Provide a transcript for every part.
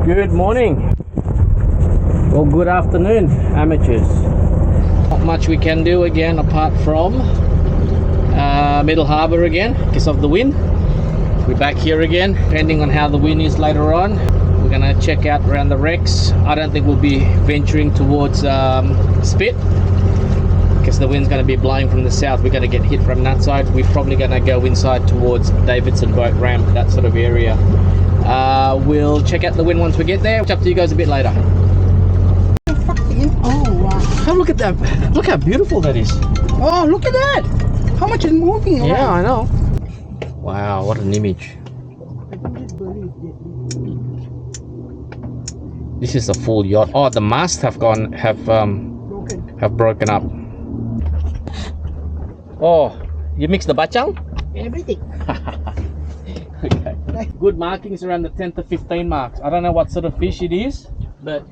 Good morning or good afternoon, amateurs. Not much we can do again apart from Middle Harbour again because of the wind. We're back here again, depending on how the wind is later on. We're gonna check out around the wrecks. I don't think we'll be venturing towards Spit because the wind's gonna be blowing from the south. We're gonna get hit from that side. We're probably gonna go inside towards Davidson Boat Ramp, that sort of area. We'll check out the wind once we get there. Catch up to you guys a bit later. Oh wow! Oh, look at that! Look how beautiful that is. Oh, look at that! How much is moving around? Yeah, I know. Wow, what an image! This is a full yacht. Oh, the masts have broken up. Oh, you mixed the bachang? Everything. Okay. Good markings around the 10 to 15 marks. I don't know what sort of fish it is, but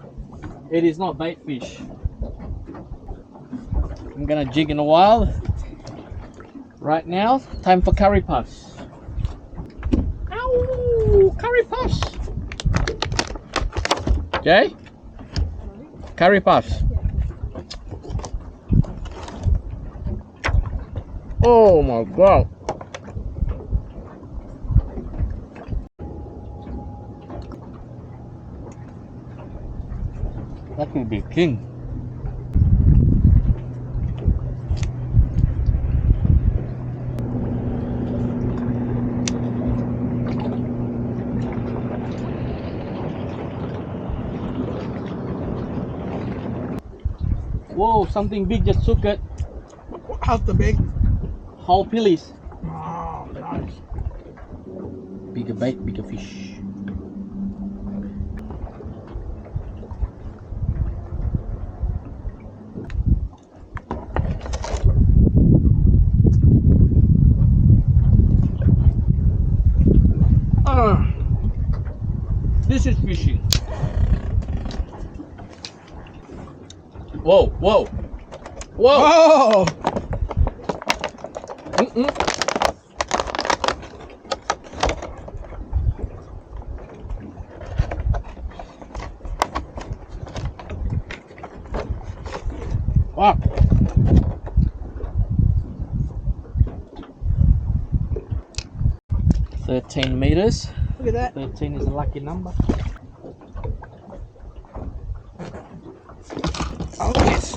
it is not bait fish. I'm gonna jig in a while. Right now, time for curry puffs. Ow! Curry puffs! Jay? Curry puffs. Oh my god! That will be king. Whoa, something big just took it. How's the big? Whole pillies. Oh, nice. Bigger bait, bigger fish. This is fishing. Whoa, whoa, whoa! Oh! Wow. $13 meters. Look at that. 13 is a lucky number. Oh, yes.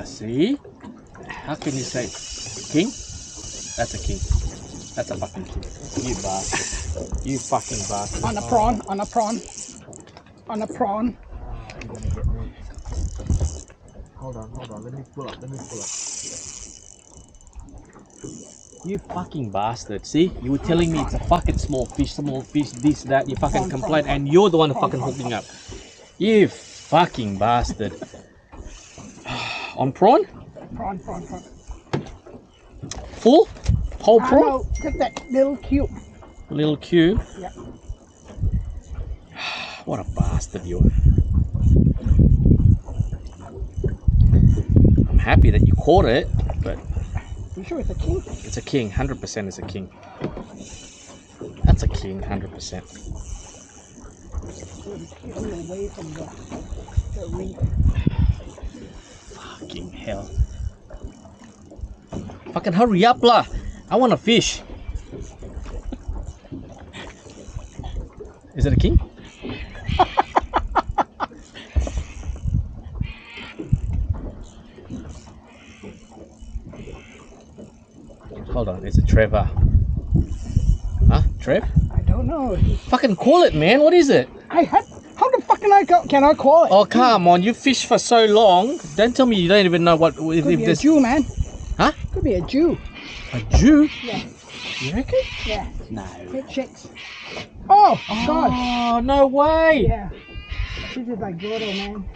See? How can you say king? That's a king. That's a fucking king. You bastard. You fucking bastard. On a prawn, on a prawn. On a prawn. Hold on. Let me pull up. You fucking bastard. See? You were telling me it's a fucking small fish, this, that. You fucking complain and you're the one who fucking hooking up. You fucking bastard. On prawn? Prawn. Full? Whole prawn? No, just that little cube. Little cube? Yeah. What a bastard you are. I'm happy that you caught it, but You sure it's a king? it's a king. 100% is a king. That's a king, 100%. Keep me away from the reef. Fucking hell. Fucking hurry up lah. I want to fish. Is it a king? Hold on, it's a Trevor. Huh? Trev? I don't know. Fucking call it, man. What is it? How the fuck can I call it? Oh, come on. You fished for so long. Don't tell me you don't even know what... Could be a Jew, man. Huh? Could be a Jew. A Jew? Yeah. You reckon? Yeah. No. It shakes. Oh, God. Oh, no way. Yeah. This is like Gordo, man.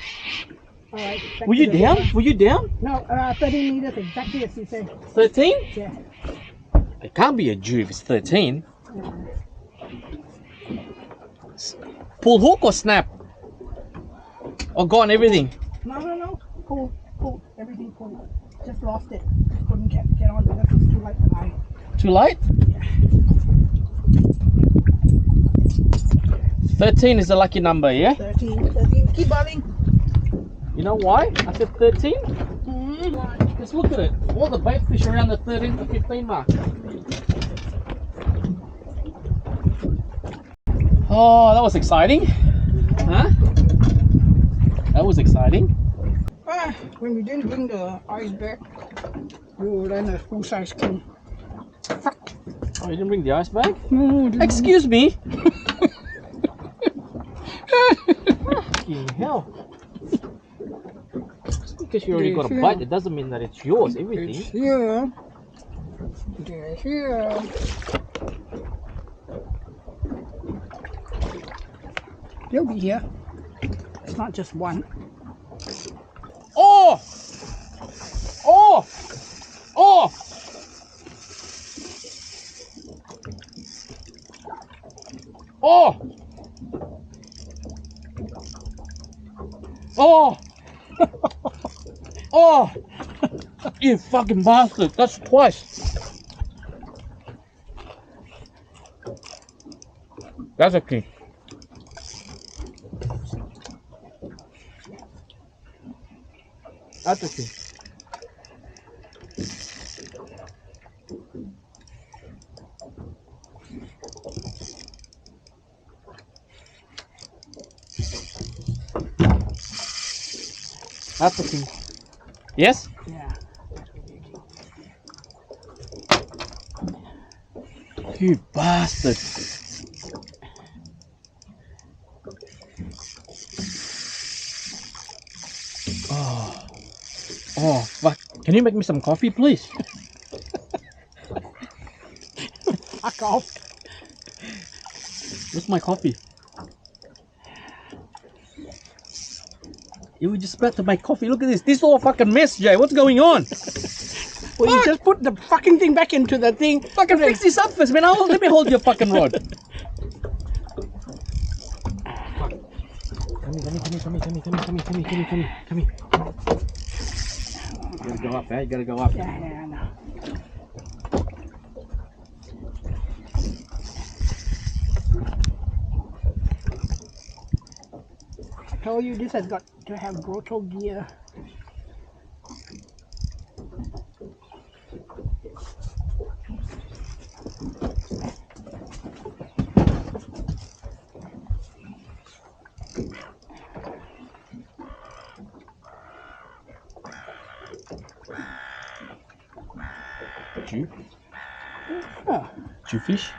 All right. Were you down? Were you down? No, 13 meters exactly as you said. 13? Yeah. It can't be a Jew if it's 13. Pull hook or snap? Or gone everything? No. Pull. Everything pulled. Just lost it. Couldn't get on. That was too late for mine. Too late? 13 is the lucky number, yeah? 13. Keep boiling. You know why? I said 13? Mm. Just look at it. All the bait fish around the 13 to 15 mark. Oh, that was exciting. Huh? That was exciting. When we didn't bring the ice back, we were in a full-size king. Fuck. Oh, you didn't bring the ice bag? No, Excuse me. Fucking hell. Just because you already got a bite, it doesn't mean that it's yours, everything. It's here. They're here. They'll be here. It's not just one. Oh! Oh! Oh! Oh! Oh! Oh! You fucking bastard! That's twice. That's okay. That's okay. That's okay. Yes? Yeah. You bastard. Oh. Oh, fuck. Can you make me some coffee, please? Fuck off. Where's my coffee? You were just about to make coffee. Look at this. This is all a fucking mess, Jay. What's going on? Well, you just put the fucking thing back into the thing. Fucking fix this up first, man. Let me hold your fucking rod. Come here. You gotta go up, eh? You gotta go up. Yeah, no. I told you this has got to have grotto gear. Jew? Oh, Jewfish?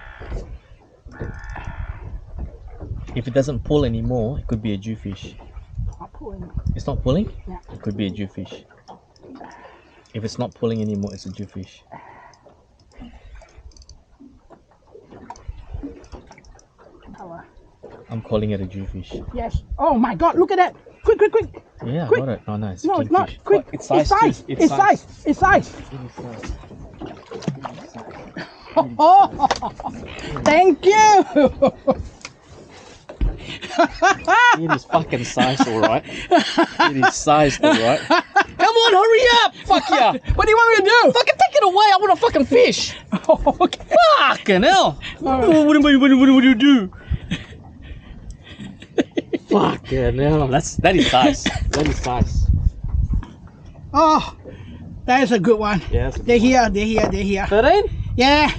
If it doesn't pull anymore, it could be a jewfish. not pulling. It's not pulling? Yeah. It could be a jewfish. If it's not pulling anymore, it's a jewfish. Color. I'm calling it a jewfish. Yes. Oh my god, look at that. Quick. Yeah, Quick. got it. Oh, nice. No, it's not. Kingfish. Quick. Oh, it's size too. It's size. It's size. Oh, thank you. It is fucking sized, alright. It is sized, alright. Come on, hurry up! Fuck yeah! What do you want me to do? Fucking take it away! I want to fucking fish! Okay. Fucking hell! What do you do? Fucking hell! That is size. That is size. Oh, that is a good one. Yeah. They're here. 13? Yeah.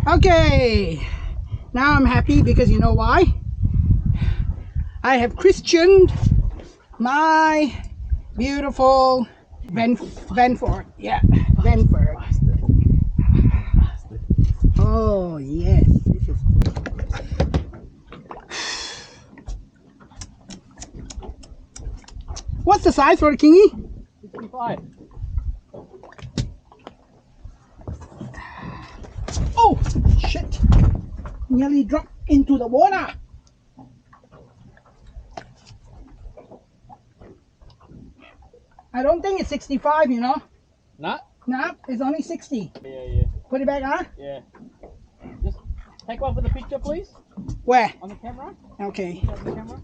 Okay. Now I'm happy because you know why? I have christened my beautiful Venford. Yeah, Venford. Oh yes. This is What's the size for the kingy? 55. Oh shit! Nearly dropped into the water. I don't think it's 65, you know. Nah? Nah, it's only 60. Yeah. Put it back, huh? Yeah. Just take one for the picture, please. Where? On the camera. Okay, On the camera.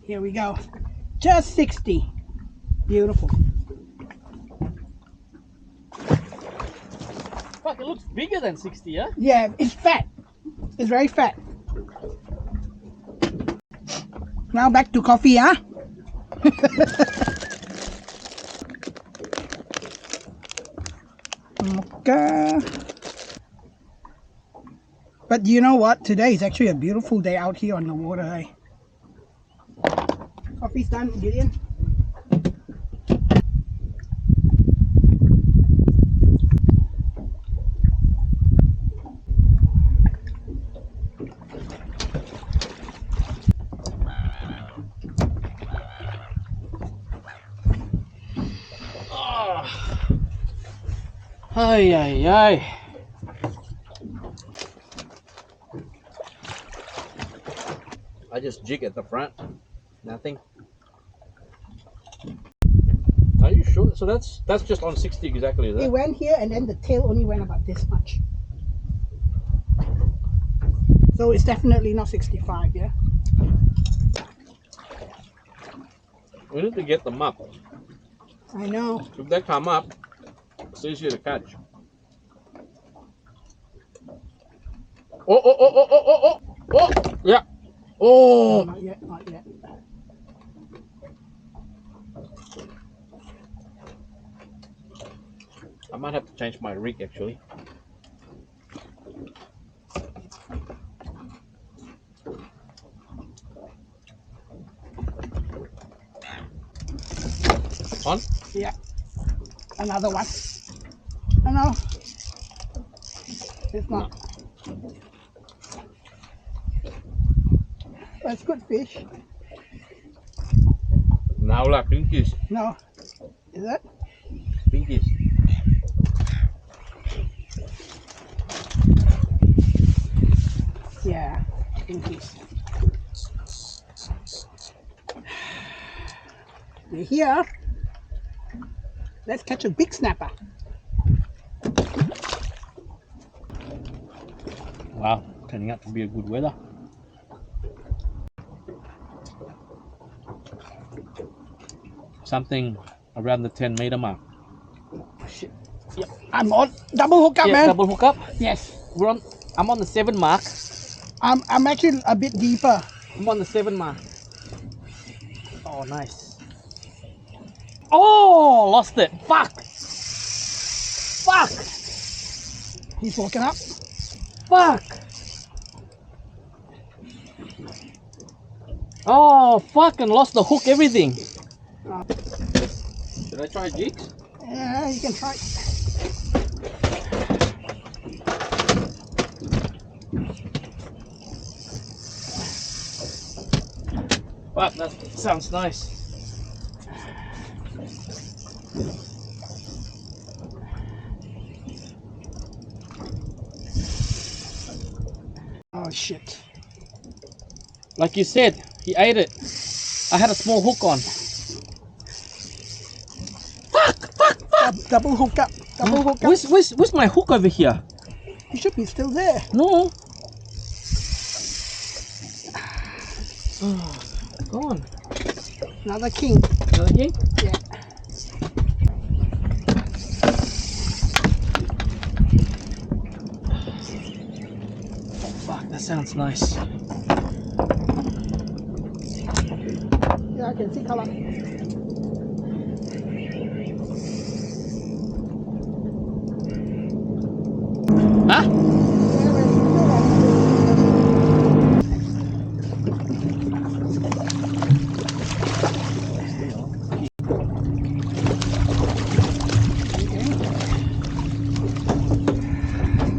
here we go. Just 60. Beautiful. Fuck, it looks bigger than 60, yeah? Yeah, it's fat. It's very fat. Now back to coffee, huh? Okay. But you know what? Today is actually a beautiful day out here on the water, eh? Coffee's done, Gideon. Ay, ay, ay. I just jig at the front. Nothing. Are you sure? So that's just on 60 exactly, is It it? went here and then the tail only went about this much. So it's definitely not 65, yeah? We need to get them up. I know. If they come up, it's easier to catch. Oh, oh, oh, oh, oh, oh, oh, oh, yeah. No, Oh, not yet, not yet. I might have to change my rig actually. On? Yeah. Another one. Oh no. It's not. That's good fish. Now lah, pinkies. No. Is that? Pinkies. Yeah. Pinkies. You're here. Let's catch a big snapper. Wow, turning out to be a good weather. Something around the 10-meter mark. Shit. Yep. I'm on double hook up, Yeah, man. double hook up. Yes. I'm on the 7 mark. I'm actually a bit deeper. I'm on the 7 mark. Oh, nice. Oh, lost it. Fuck. Fuck. He's woken up. Fuck. Oh, fucking lost the hook, everything. Should I try jigs? Yeah, you can try. Fuck, that sounds nice. Oh shit. Like you said, he ate it. I had a small hook on. Double hook up. Double hook up. Where's my hook over here? You should be still there. No. Oh, gone. Another king. Another king? Yeah. Fuck, that sounds nice. Yeah, I can see color. Huh?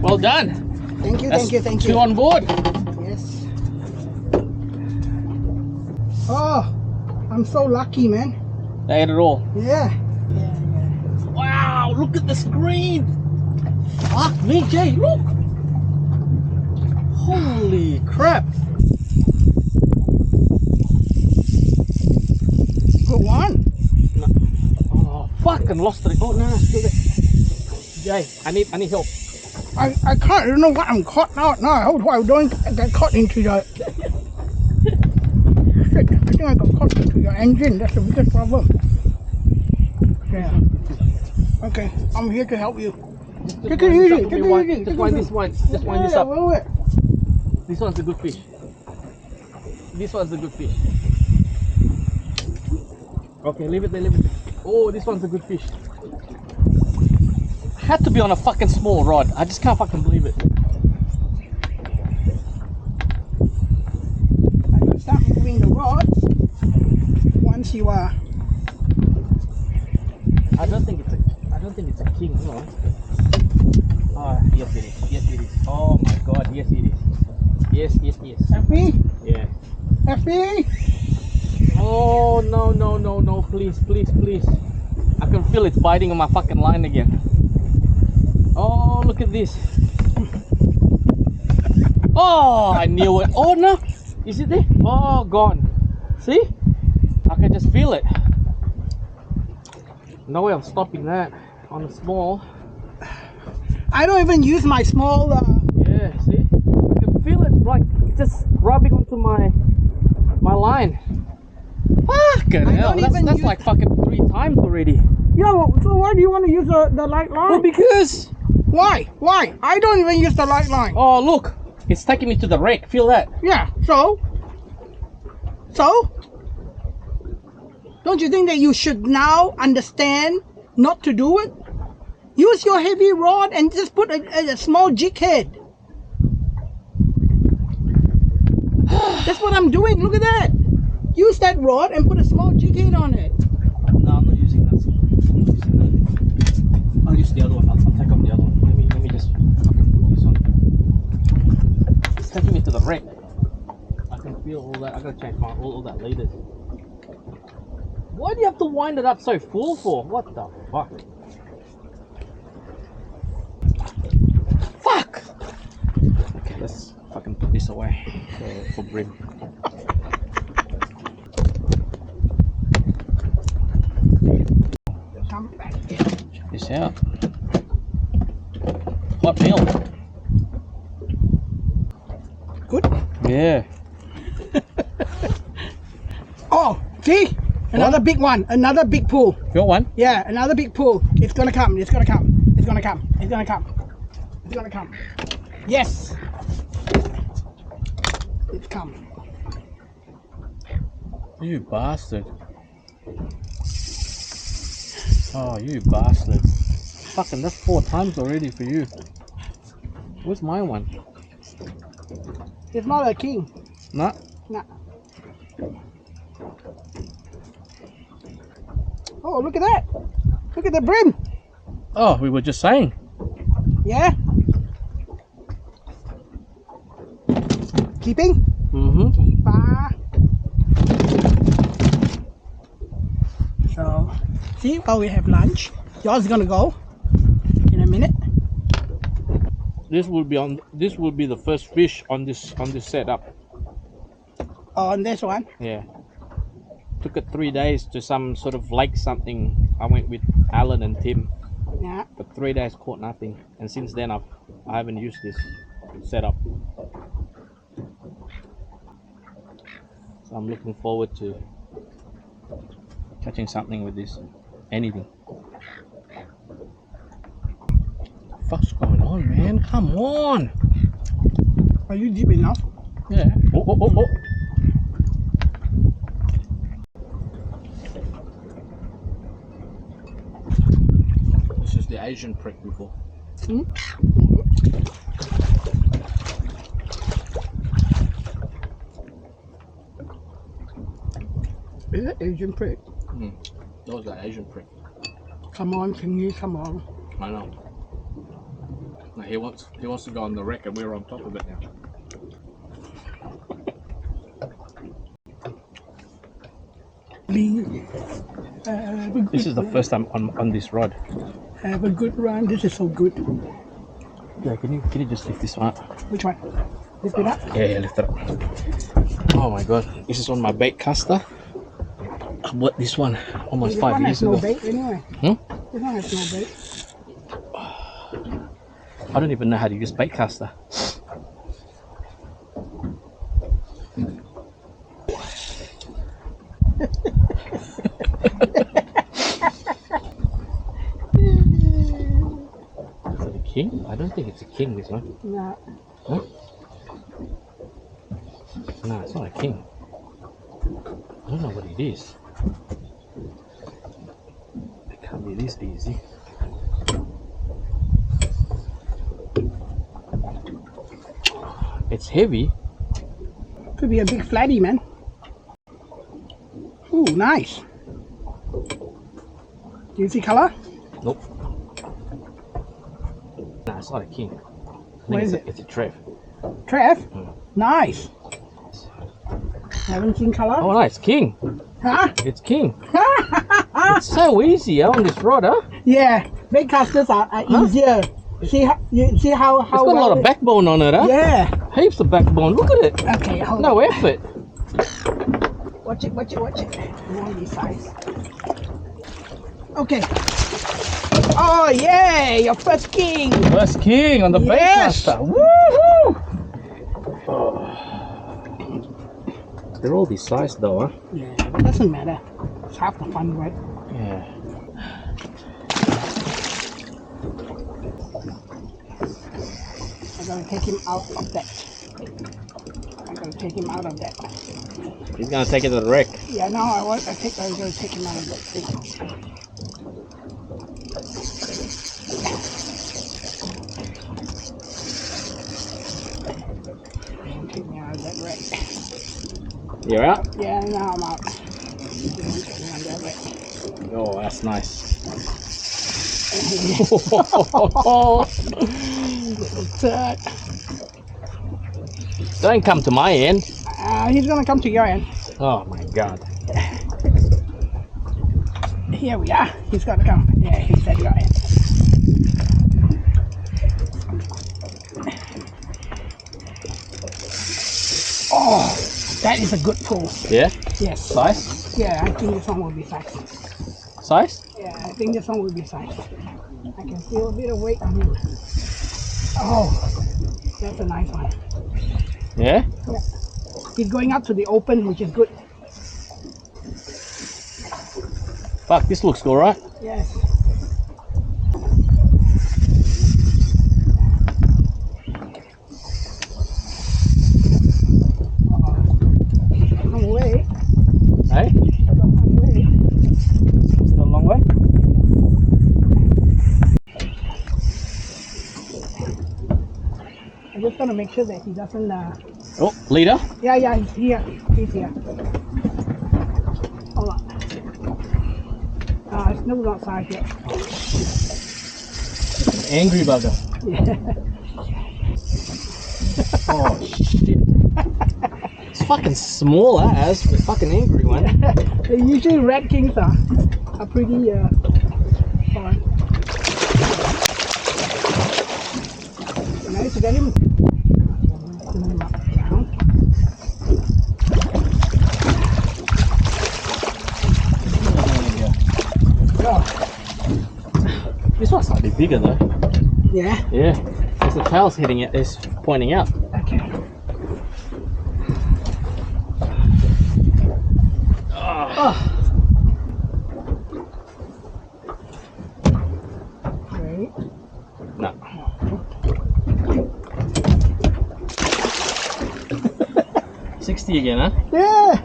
Well done. Thank you, That's thank you, thank two you. on board. Yes. Oh, I'm so lucky, man. They ate it all. Yeah. Wow, look at the screen. Fuck me, Jay, look. Holy crap. Good one. Oh, fucking lost it. Oh, no, still there. Jay, I need help. I can't, I don't know what I'm caught now. No, how I don't get caught into your... Shit, I think I got caught into your engine. That's the biggest problem. Yeah. Okay, I'm here to help you. Take it easy, take it easy, Just take wind it this easy. one. Just wind this up. Wait. This one's a good fish. This one's a good fish. Okay, leave it there, leave it there. Oh, this one's a good fish. Had to be on a fucking small rod. I just can't fucking believe it. I'm gonna start moving the rod once you are. I don't think it's a king, no. Ah, yes it is. Yes it is. Oh my god, yes it is. Yes. Happy? Yeah. Happy? Oh no, please. I can feel it biting on my fucking line again. Oh, look at this. Oh, I knew it. Oh no, is it there? Oh, gone. See? I can just feel it. No way of stopping that on a small. I don't even use my small. Yeah, see? I can feel it like just rubbing onto my line. Fucking hell, that's like fucking 3 times already. Yeah, so why do you want to use the light line? Well, because... Why? I don't even use the light line. Oh, look. It's taking me to the wreck. Feel that? Yeah, so? Don't you think that you should now understand not to do it? Use your heavy rod and just put a small jig head. That's what I'm doing. Look at that. Use that rod and put a small jig head on it. No, I'm not using that. I'll use the other one. I'll take off the other one. Let me just fucking put this on. It's taking me to the wreck. I can feel all that. I gotta change all that leaders. Why do you have to wind it up so full for? What the fuck? Fuck! Okay, let's fucking put this away for Brim. Come back. Check this out. Hot meal. Good. Yeah. Oh, see? Another big one. Another big pool. Got one? Yeah, another big pool. It's gonna come. It's gonna come. It's gonna come. It's gonna come. It's gonna come. Yes. It's come. You bastard. Oh, you bastard. Fucking, that's 4 times already for you. Where's my one? It's not a king. Nah. Nah. Oh, look at that. Look at the brim. Oh, we were just saying. Yeah. Keeping? Mm-hmm. Keeper. So, see, while we have lunch, yours is gonna go in a minute. This will be the first fish on this setup. On this one. Yeah. Took it 3 days to some sort of lake something. I went with Alan and Tim. Yeah. But 3 days caught nothing. And since then I haven't used this setup. So I'm looking forward to catching something with this. Anything. What the fuck's going on, man? Come on! Are you deep enough? Yeah. Oh. This is the Asian prick before. Hmm? Is it Asian prick? That was the Asian prick. Come on, Kingy, come on. I know. Now he wants to go on the wreck and we're on top of it now. This is the first time on this rod. Have a good run. This is so good. Yeah, can you just lift this one up? Which one? Lift it up. Yeah, lift it up. Oh my god, this is on my bait caster. I bought this one almost This 5 one years has no ago. bait anyway. This one has no bait. I don't even know how to use bait caster. So the don't think it's a king, this one. No. Huh? No, it's not a king. I don't know what it is. It can't be this easy. It's heavy. Could be a big flatty, man. Ooh, nice. Do you see color? Nope. No, it's not a king. I What think is it's it? it's a trev. Trev? Nice. Haven't seen color? Oh, no, it's king. Huh? It's king. It's so easy on this rod, huh? Yeah, big casters are easier. See how you see how It's got a lot of backbone on it, huh? Yeah. Heaps of backbone. Look at it. Okay, hold No on. effort. Watch it, watch it, watch it. You want this size. Okay. Oh yeah, your first king. First king on the Yes. baitcaster. Woohoo! They're all this size though, huh? Yeah, but it doesn't matter. It's half the fun, right? Yeah. I'm gonna take him out of that. I'm gonna take him out of that. He's gonna take it to the wreck. Yeah, no, I'm gonna take him out of that thing. Take me out of that wreck. You're out? Yeah, now I'm out. Take me out of that wreck. Oh, that's nice. Third. Don't come to my end. He's gonna come to your end. Oh my god. Here we are. He's gonna come. Yeah, he's at your end. Oh, that is a good pull. Yeah? Yes. Size? Yeah, I think this one will be size. Size? Yeah, I think this one will be size. I can feel a bit of weight on him. Oh, that's a nice one. Yeah? Yeah. He's going up to the open, which is good. Fuck, this looks alright. Yes. Long way. Hey? Long way. Still a long way? I'm just gonna make sure that he doesn't. Oh, leader? Yeah, he's here. He's here. Hold on. It's still not size yet. Angry bugger. Yeah. Oh shit. It's fucking small as, but fucking angry one. Usually red kings are pretty fun. Nice to get him. Turn him up down. Oh, This one's slightly bigger though. yeah. Yeah. Because the tail's hitting it, it's pointing out. Okay. Oh. Great. No. 60 again, huh? Yeah.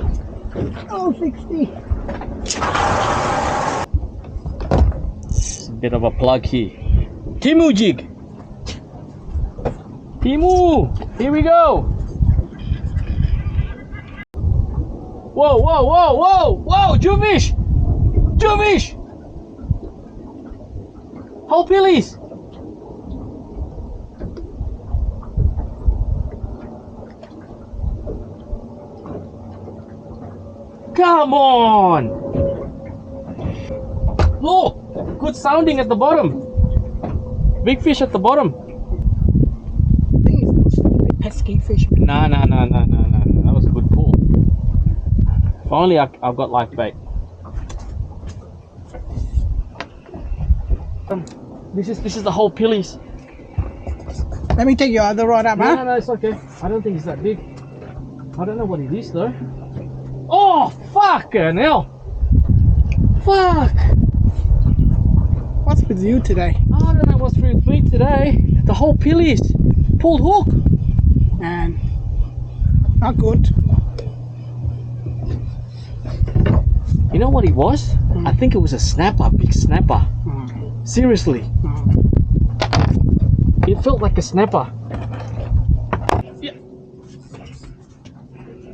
Oh, 60. It's a bit of a plug here. Timu jig! Timu! Here we go! Whoa, whoa, whoa, whoa! Whoa! Juvish! Juvish! Whole pillies! Come on! Look! Good sounding at the bottom. Big fish at the bottom. I think it's those big pesky fish. No. That was a good pull. If only I've got live bait. This is the whole pillies. Let me take your other rod up, huh? No, it's okay. I don't think it's that big. I don't know what it is though. Oh, fucking hell! Fuck! What's with you today? I don't know what's with me today. The whole pillies. Pulled hook. And not good. You know what it was? I think it was a snapper, big snapper. Seriously. It felt like a snapper. Yeah.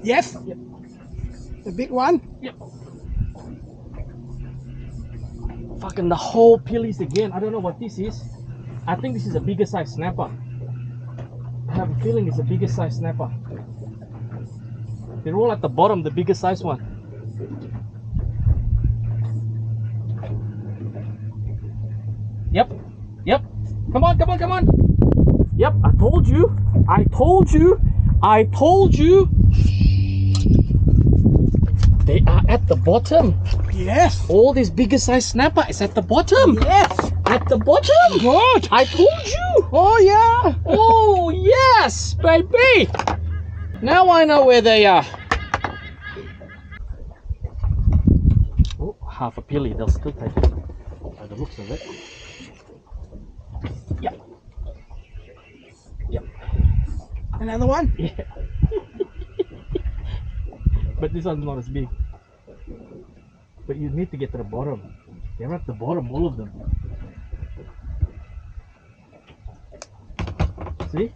Yes. Yep. The big one. Yep. Fucking the whole pillies again. I don't know what this is. I think this is a bigger size snapper. I have a feeling it's a bigger size snapper. They're all at the bottom, the bigger size one. Yep. Yep. Come on, come on, come on. Yep, I told you. I told you. I told you. They are at the bottom. Yes. All this bigger size snapper is at the bottom. Yes. At the bottom. Good. I told you. Oh yeah. Oh yes, baby. Now I know where they are. Oh, half a pilly. They'll still take it. By the looks of it. Yep. Yep. Another one. Yeah. But this one's not as big. But you need to get to the bottom. They're at the bottom, all of them. See?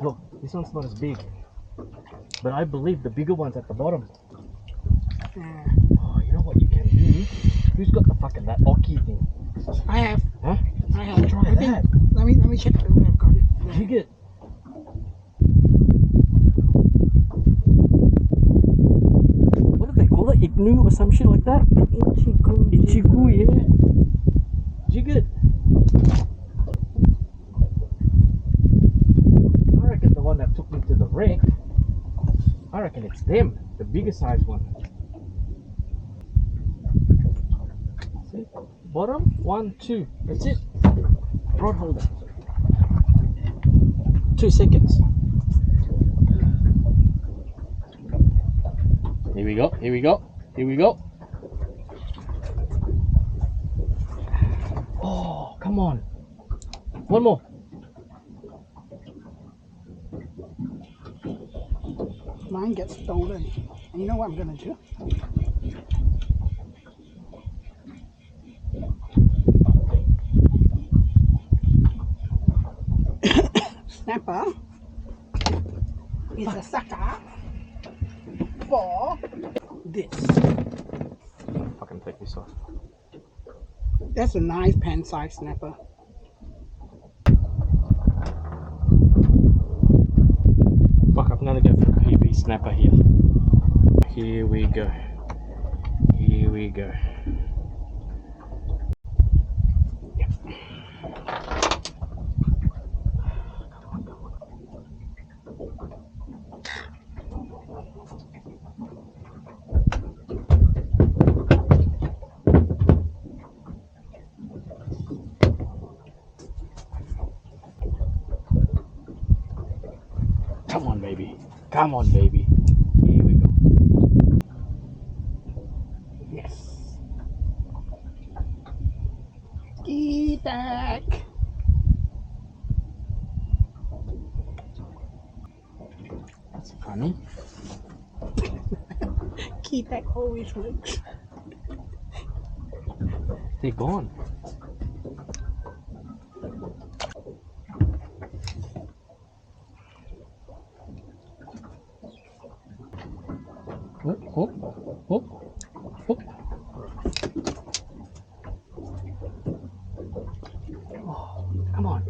Look, this one's not as big. But I believe the bigger one's at the bottom. Oh, you know what you can do? Who's got the fucking that Oki thing? I have. Huh? I have. Try I think. that. Let me check. I've got it. Jig it. What do they call it? Ignu or some shit like that? Ichigo. Ichigu, yeah. Jig it. I reckon the one that took me to the wreck, I reckon it's them, the bigger size one. See? Bottom, 1, 2. That's it. Rod holder. 2 seconds. Here we go, here we go, here we go. Oh, come on. One more. Mine gets stolen. And you know what I'm gonna do? Snapper is a sucker for this. Fucking take this off. That's a nice pen size snapper. Fuck, I'm gonna go for a PB snapper here. Here we go. Here we go. Yep. Come on, baby. Come on, baby. Here we go. Yes. Get back. That's funny. Keep always works. They're gone. Oh, oh, oh, oh. Oh, come on.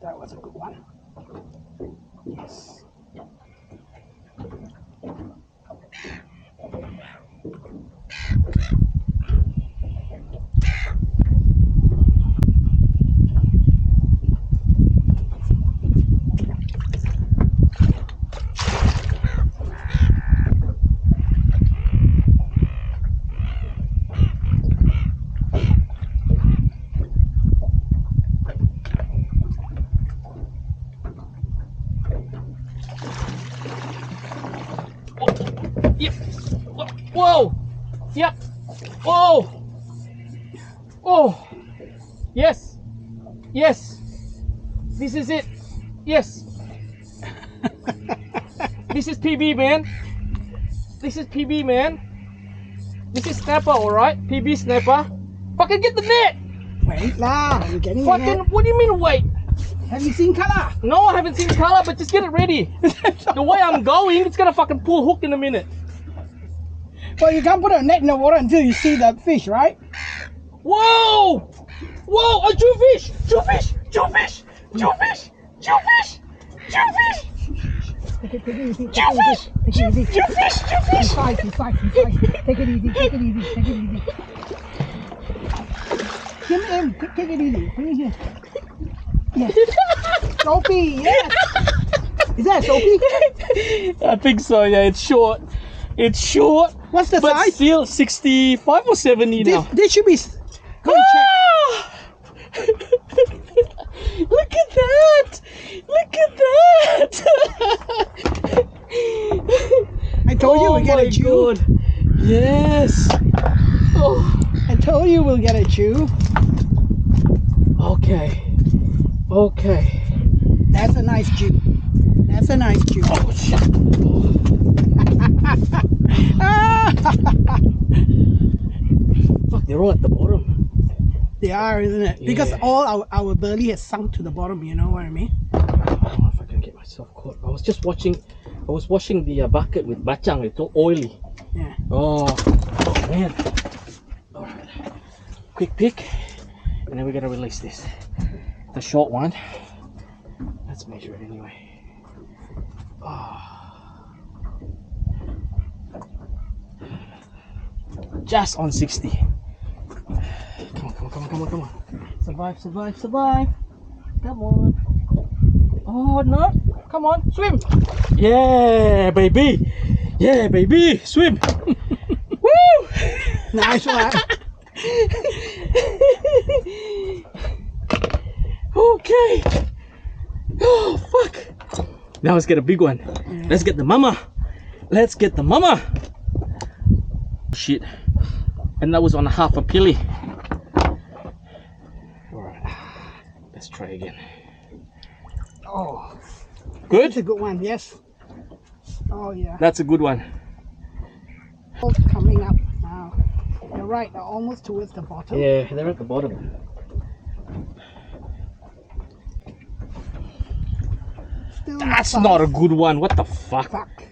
That was a good one. Yes. Whoa! Yep. Whoa! Oh! Yes! Yes! This is it! Yes! This is PB, man! This is PB, man! This is snapper, alright? PB snapper! Fucking get the net! Wait lah, I'm getting Fucking, it. what do you mean wait? Have you seen color? No, I haven't seen color, but just get it ready. The way I'm going, it's gonna fucking pull hook in a minute. Well, you can't put a net in the water until you see the fish, right? Whoa! Whoa! A jewfish! Jewfish! Jewfish! Jewfish! Jewfish! Jewfish! Take it easy. Jewfish! Take it easy. Jewfish! He's Jewfish! five. Take it easy. Take it easy. Kim M, take it easy. Bring it here. Yes. Soapy, yes. Is that a soapy? I think so, yeah, it's short. It's short. What's the but size? still 65 or 70 now. This should be. Go and check. Ah! Look at that! Look at that! I told you we'll get a chew. God. Yes. Oh. I told you we'll get a chew. Okay. Okay. That's a nice chew. That's a nice chew. Oh shit. Fuck, they're all at the bottom. They are, isn't it? Because Yeah. all our belly has sunk to the bottom. You know what I mean? I don't know if I can get myself caught. I was just watching. I was washing the bucket with bachang. It's all oily. Yeah. Oh man. Alright. Quick pick. And then we're gonna release this. The short one. Let's measure it anyway. Just on 60. Come on. Survive. Come on. Oh no. Come on, swim. Yeah, baby. Swim. Woo! Nice one. Okay. Oh fuck. Now let's get a big one. Let's get the mama. Shit. And that was on half a pilly. Alright. Let's try again. Oh, Good? that's a good one. Yes. Oh yeah. That's a good one. Coming up now. You're right. They're almost towards the bottom. Yeah, they're at the bottom. Still That's five. not a good one. What the fuck? Fuck.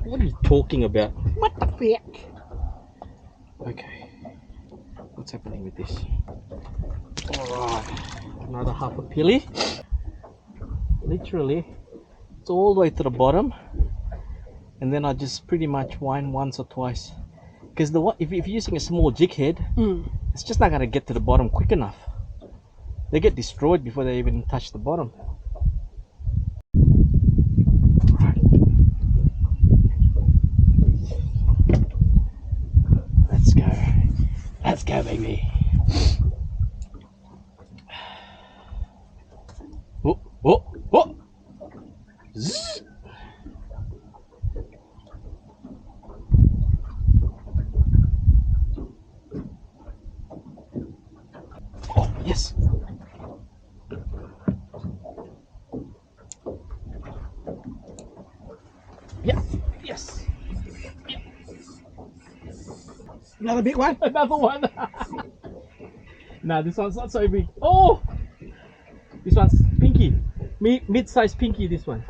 What are you talking about? What the fuck? Okay. What's happening with this? Alright. Another half a pilly. Literally, it's all the way to the bottom. And then I just pretty much wind once or twice. Because if you're using a small jig head, it's just not going to get to the bottom quick enough. They get destroyed before they even touch the bottom. Right. Let's go, baby. Oh. Zzz. Oh, yes. Yeah, yes. Another big one. Another one. Nah, this one's not so big. Oh! This one's pinky. Mid-size pinky, this one.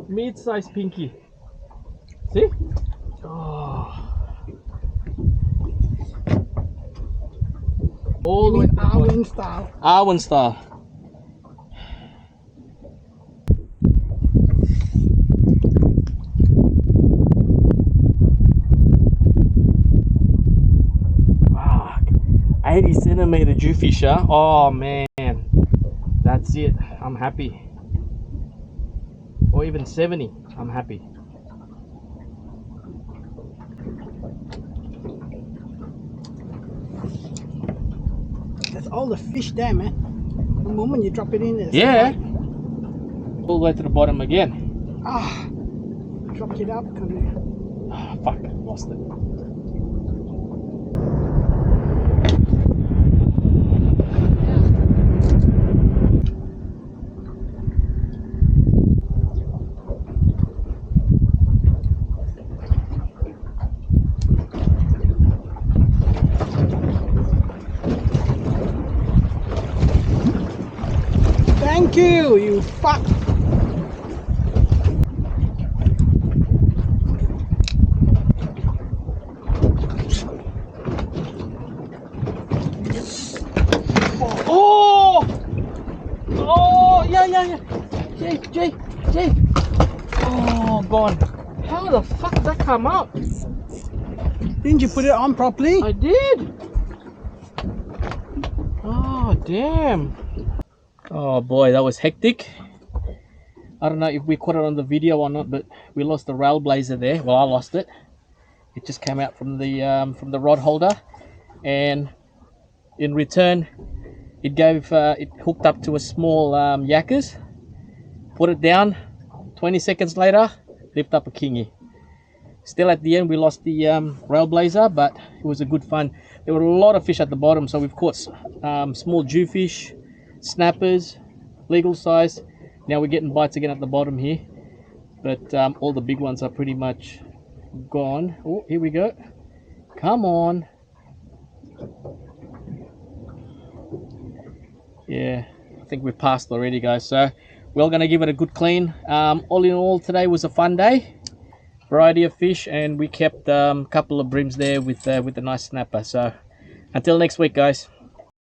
Mid-size pinky. See? Oh. All the way to the bottom. Arwen style. Arwen style. Fuck. 80 centimeter jewfish, huh? Oh man. That's it. I'm happy. Or even 70. I'm happy. That's all the fish there, man. The moment you drop it in, it's Yeah. like, All the way to the bottom again. ah, Drop it up. Come here. Ah, fuck, lost it. Thank you, you fuck. Oh! Oh, yeah. Jay. Oh, gone. How the fuck did that come up? Didn't you put it on properly? I did. Oh, damn. Oh boy, that was hectic. I don't know if we caught it on the video or not, but we lost the Railblazer there. Well, I lost it. It just came out from the rod holder, and in return, it hooked up to a small Yakkers. Put it down. 20 seconds later, lift up a kingy. Still at the end, we lost the Railblazer, but it was a good fun. There were a lot of fish at the bottom, so we've caught small jewfish, snappers, legal size. Now we're getting bites again at the bottom here, but all the big ones are pretty much gone. Oh, here we go. Come on. Yeah, I think we're past already, guys, so we're going to give it a good clean. All in all, today was a fun day. Variety of fish, and we kept a couple of brims there with a nice snapper. So until next week, guys.